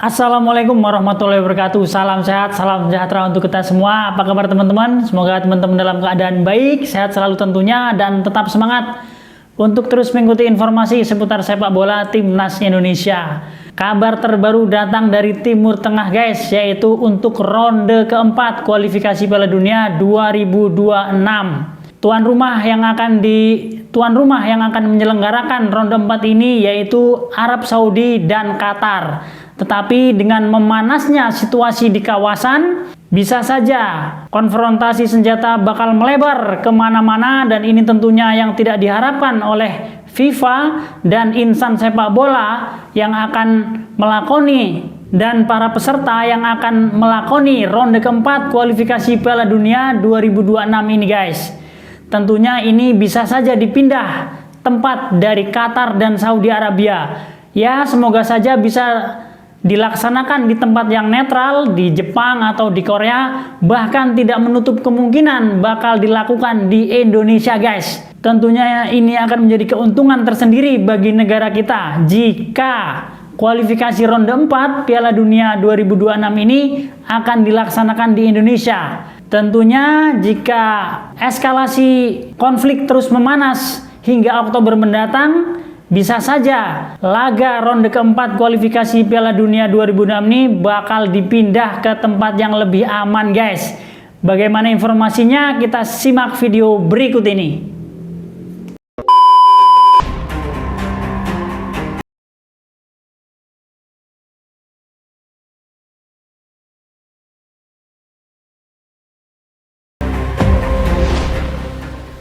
Assalamualaikum warahmatullahi wabarakatuh. Salam sehat, salam sejahtera untuk kita semua. Apa kabar teman-teman? Semoga teman-teman dalam keadaan baik, sehat selalu tentunya, dan tetap semangat untuk terus mengikuti informasi seputar sepak bola Timnas Indonesia. Kabar terbaru datang dari Timur Tengah guys, yaitu untuk ronde keempat kualifikasi Piala Dunia 2026. Tuan rumah yang akan menyelenggarakan ronde 4 ini yaitu Arab Saudi dan Qatar. Tetapi dengan memanasnya situasi di kawasan, bisa saja konfrontasi senjata bakal melebar kemana-mana, dan ini tentunya yang tidak diharapkan oleh FIFA dan insan sepak bola yang akan melakoni dan para peserta yang akan melakoni ronde keempat kualifikasi Piala Dunia 2026 ini guys. Tentunya ini bisa saja dipindah tempat dari Qatar dan Saudi Arabia. Ya, semoga saja bisa dilaksanakan di tempat yang netral, di Jepang atau di Korea, bahkan tidak menutup kemungkinan bakal dilakukan di Indonesia guys. Tentunya ini akan menjadi keuntungan tersendiri bagi negara kita jika kualifikasi ronde 4 Piala Dunia 2026 ini akan dilaksanakan di Indonesia. Tentunya jika eskalasi konflik terus memanas hingga Oktober mendatang, bisa saja laga ronde keempat kualifikasi Piala Dunia 2026 ini bakal dipindah ke tempat yang lebih aman guys. Bagaimana informasinya? Kita simak video berikut ini.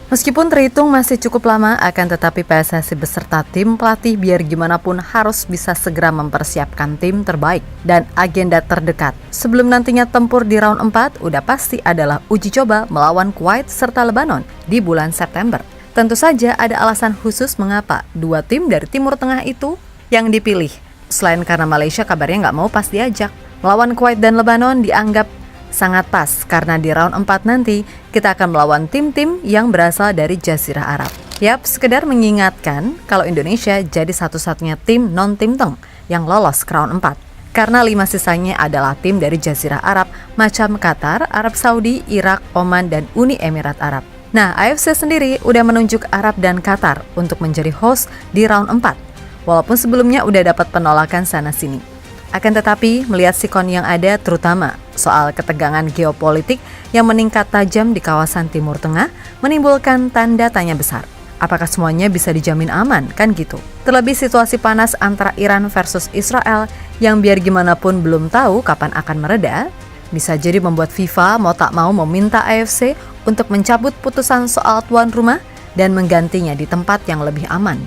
Meskipun terhitung masih cukup lama, akan tetapi PSSI beserta tim pelatih biar gimana pun harus bisa segera mempersiapkan tim terbaik dan agenda terdekat. Sebelum nantinya tempur di round 4, udah pasti adalah uji coba melawan Kuwait serta Lebanon di bulan September. Tentu saja ada alasan khusus mengapa dua tim dari Timur Tengah itu yang dipilih. Selain karena Malaysia kabarnya nggak mau pas diajak. Melawan Kuwait dan Lebanon dianggap sangat pas karena di round 4 nanti kita akan melawan tim-tim yang berasal dari Jazirah Arab. Yap, sekedar mengingatkan kalau Indonesia jadi satu-satunya tim non-Tim Teng yang lolos ke round 4. Karena 5 sisanya adalah tim dari Jazirah Arab macam Qatar, Arab Saudi, Irak, Oman, dan Uni Emirat Arab. Nah, AFC sendiri udah menunjuk Arab dan Qatar untuk menjadi host di round 4. Walaupun sebelumnya udah dapat penolakan sana-sini. Akan tetapi, melihat sikon yang ada terutama soal ketegangan geopolitik yang meningkat tajam di kawasan Timur Tengah menimbulkan tanda tanya besar. Apakah semuanya bisa dijamin aman, kan gitu? Terlebih situasi panas antara Iran versus Israel yang biar gimana pun belum tahu kapan akan mereda, bisa jadi membuat FIFA mau tak mau meminta AFC untuk mencabut putusan soal tuan rumah dan menggantinya di tempat yang lebih aman.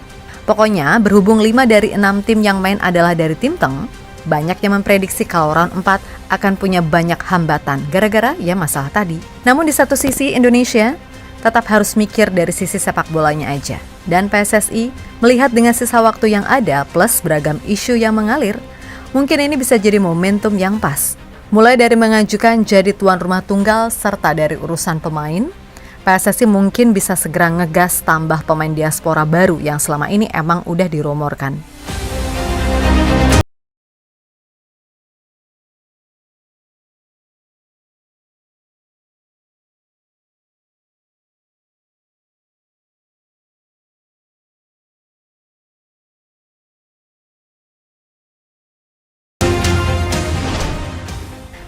Pokoknya, berhubung 5 dari 6 tim yang main adalah dari Tim Teng, banyak yang memprediksi kalau round 4 akan punya banyak hambatan gara-gara ya masalah tadi. Namun di satu sisi Indonesia tetap harus mikir dari sisi sepak bolanya aja. Dan PSSI melihat dengan sisa waktu yang ada plus beragam isu yang mengalir, mungkin ini bisa jadi momentum yang pas. Mulai dari mengajukan jadi tuan rumah tunggal serta dari urusan pemain, PSSI mungkin bisa segera ngegas tambah pemain diaspora baru yang selama ini emang udah dirumorkan.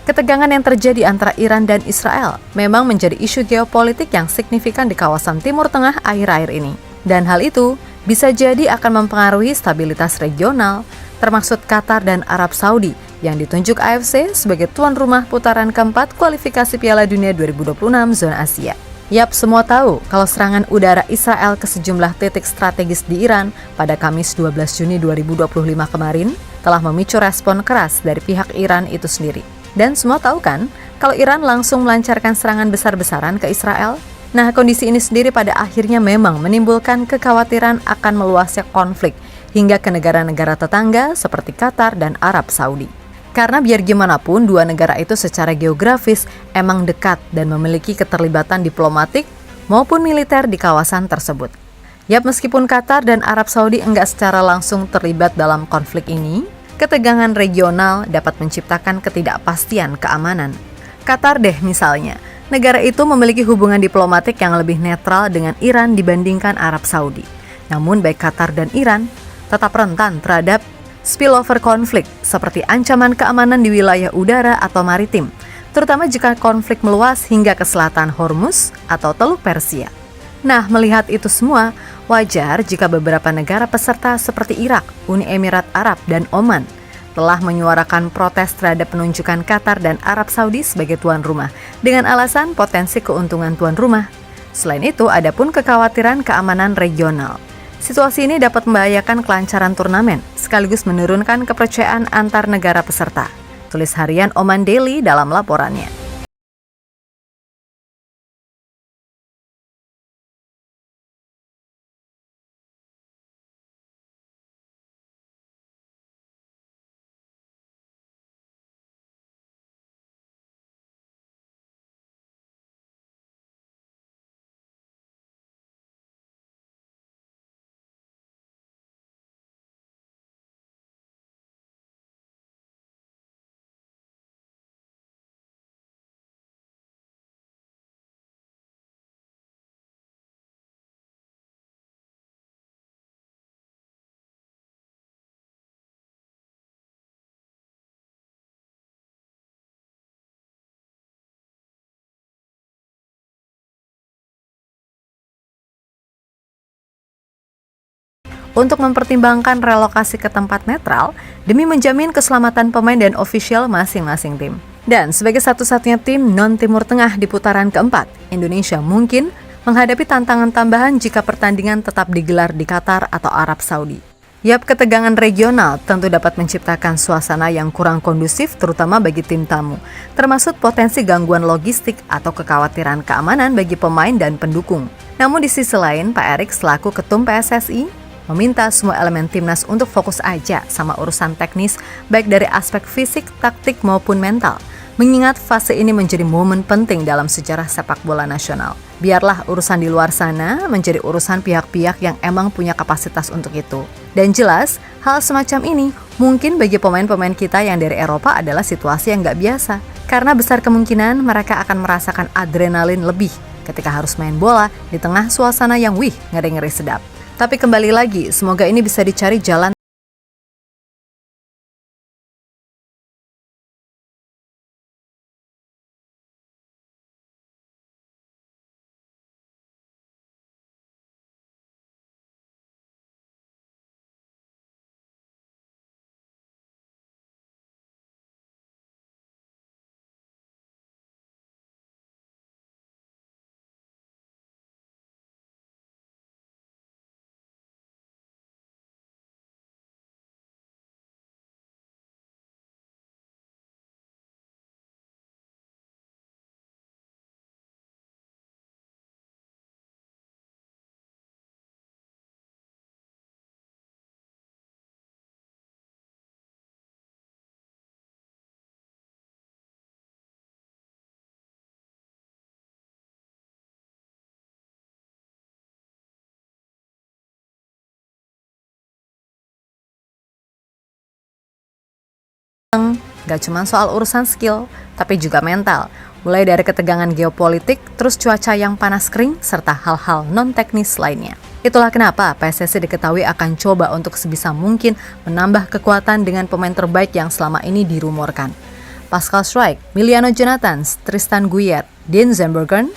Ketegangan yang terjadi antara Iran dan Israel memang menjadi isu geopolitik yang signifikan di kawasan Timur Tengah akhir-akhir ini. Dan hal itu bisa jadi akan mempengaruhi stabilitas regional, termasuk Qatar dan Arab Saudi yang ditunjuk AFC sebagai tuan rumah putaran keempat kualifikasi Piala Dunia 2026 zona Asia. Yap, semua tahu kalau serangan udara Israel ke sejumlah titik strategis di Iran pada Kamis 12 Juni 2025 kemarin telah memicu respon keras dari pihak Iran itu sendiri. Dan semua tahu kan, kalau Iran langsung melancarkan serangan besar-besaran ke Israel? Nah, kondisi ini sendiri pada akhirnya memang menimbulkan kekhawatiran akan meluasnya konflik hingga ke negara-negara tetangga seperti Qatar dan Arab Saudi. Karena biar gimana pun, dua negara itu secara geografis emang dekat dan memiliki keterlibatan diplomatik maupun militer di kawasan tersebut. Yap, meskipun Qatar dan Arab Saudi enggak secara langsung terlibat dalam konflik ini, Ketegangan regional dapat menciptakan ketidakpastian keamanan. Qatar deh misalnya, negara itu memiliki hubungan diplomatik yang lebih netral dengan Iran dibandingkan Arab Saudi. Namun baik Qatar dan Iran tetap rentan terhadap spillover konflik seperti ancaman keamanan di wilayah udara atau maritim, terutama jika konflik meluas hingga ke selatan Hormuz atau Teluk Persia. Nah, melihat itu semua, wajar jika beberapa negara peserta seperti Irak, Uni Emirat Arab, dan Oman telah menyuarakan protes terhadap penunjukan Qatar dan Arab Saudi sebagai tuan rumah dengan alasan potensi keuntungan tuan rumah. Selain itu, ada pun kekhawatiran keamanan regional. Situasi ini dapat membahayakan kelancaran turnamen, sekaligus menurunkan kepercayaan antar negara peserta. Tulis harian Oman Daily dalam laporannya. Untuk mempertimbangkan relokasi ke tempat netral demi menjamin keselamatan pemain dan ofisial masing-masing tim. Dan sebagai satu-satunya tim non-Timur Tengah di putaran keempat, Indonesia mungkin menghadapi tantangan tambahan jika pertandingan tetap digelar di Qatar atau Arab Saudi. Ketegangan regional tentu dapat menciptakan suasana yang kurang kondusif terutama bagi tim tamu, termasuk potensi gangguan logistik atau kekhawatiran keamanan bagi pemain dan pendukung. Namun di sisi lain, Pak Erik selaku Ketum PSSI meminta semua elemen timnas untuk fokus aja sama urusan teknis baik dari aspek fisik, taktik maupun mental. Mengingat fase ini menjadi momen penting dalam sejarah sepak bola nasional. Biarlah urusan di luar sana menjadi urusan pihak-pihak yang emang punya kapasitas untuk itu. Dan jelas, hal semacam ini mungkin bagi pemain-pemain kita yang dari Eropa adalah situasi yang nggak biasa. Karena besar kemungkinan mereka akan merasakan adrenalin lebih ketika harus main bola di tengah suasana yang ngeri-ngeri sedap. Tapi kembali lagi, semoga ini bisa dicari jalan gak cuma soal urusan skill, tapi juga mental. Mulai dari ketegangan geopolitik, terus cuaca yang panas kering, serta hal-hal non-teknis lainnya. Itulah kenapa PSSI diketahui akan coba untuk sebisa mungkin menambah kekuatan dengan pemain terbaik yang selama ini dirumorkan. Pascal Struijk, Miliano Jonathan, Tristan Guyer, Dean Zembergen,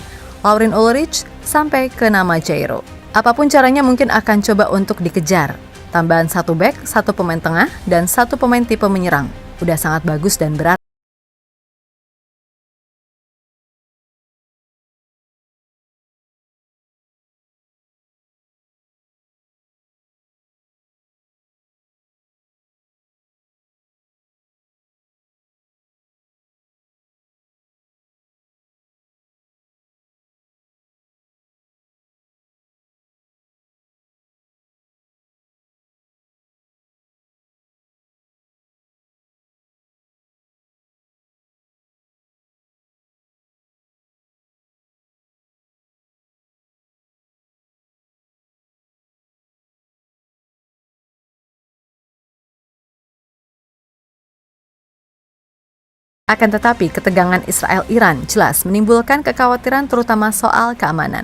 Laurin Ulrich, sampai ke nama Jairo. Apapun caranya mungkin akan coba untuk dikejar. Tambahan 1 back, 1 pemain tengah, dan 1 pemain tipe menyerang. Udah sangat bagus dan berat. Akan tetapi, ketegangan Israel-Iran jelas menimbulkan kekhawatiran terutama soal keamanan.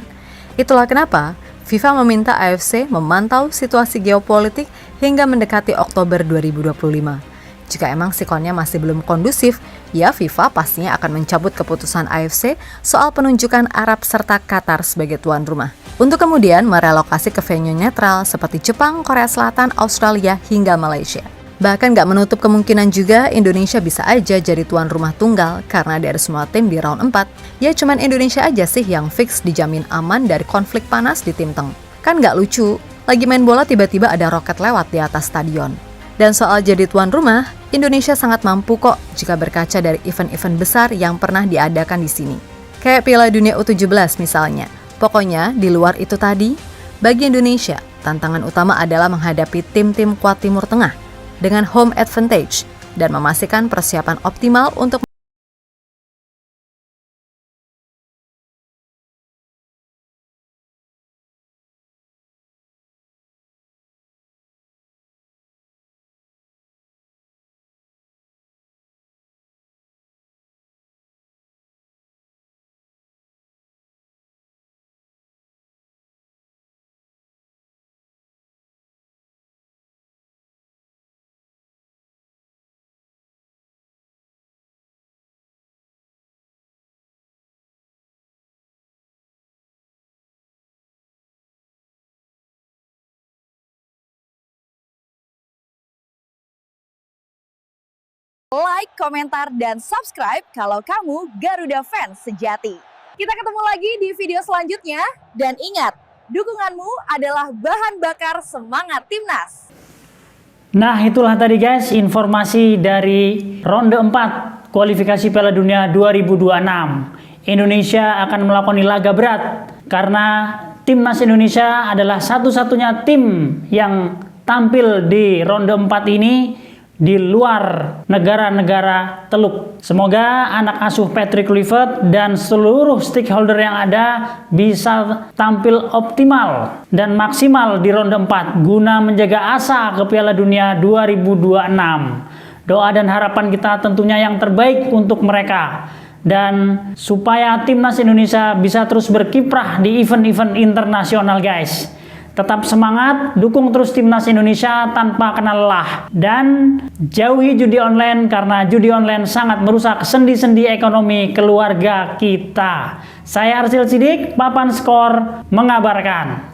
Itulah kenapa FIFA meminta AFC memantau situasi geopolitik hingga mendekati Oktober 2025. Jika emang sikonnya masih belum kondusif, ya FIFA pastinya akan mencabut keputusan AFC soal penunjukan Arab serta Qatar sebagai tuan rumah. Untuk kemudian merelokasi ke venue netral seperti Jepang, Korea Selatan, Australia, hingga Malaysia. Bahkan nggak menutup kemungkinan juga Indonesia bisa aja jadi tuan rumah tunggal karena dari semua tim di round 4, ya cuman Indonesia aja sih yang fix dijamin aman dari konflik panas di tim Teng. Kan nggak lucu, lagi main bola tiba-tiba ada roket lewat di atas stadion. Dan soal jadi tuan rumah, Indonesia sangat mampu kok jika berkaca dari event-event besar yang pernah diadakan di sini. Kayak Piala Dunia U17 misalnya. Pokoknya di luar itu tadi, bagi Indonesia, tantangan utama adalah menghadapi tim-tim kuat Timur Tengah dengan home advantage dan memastikan persiapan optimal untuk like, komentar, dan subscribe kalau kamu Garuda fans sejati. Kita ketemu lagi di video selanjutnya, dan ingat, dukunganmu adalah bahan bakar semangat Timnas. Nah, itulah tadi guys informasi dari ronde 4 kualifikasi Piala Dunia 2026. Indonesia akan melakoni laga berat karena Timnas Indonesia adalah satu-satunya tim yang tampil di ronde 4 ini di luar negara-negara Teluk. Semoga anak asuh Patrick Kluivert dan seluruh stakeholder yang ada bisa tampil optimal dan maksimal di ronde 4 guna menjaga asa ke Piala Dunia 2026. Doa dan harapan kita tentunya yang terbaik untuk mereka dan supaya Timnas Indonesia bisa terus berkiprah di event-event internasional guys. Tetap semangat, dukung terus Timnas Indonesia tanpa kenal lelah. Dan jauhi judi online karena judi online sangat merusak sendi-sendi ekonomi keluarga kita. Saya Arsil Sidik, Papan Skor mengabarkan.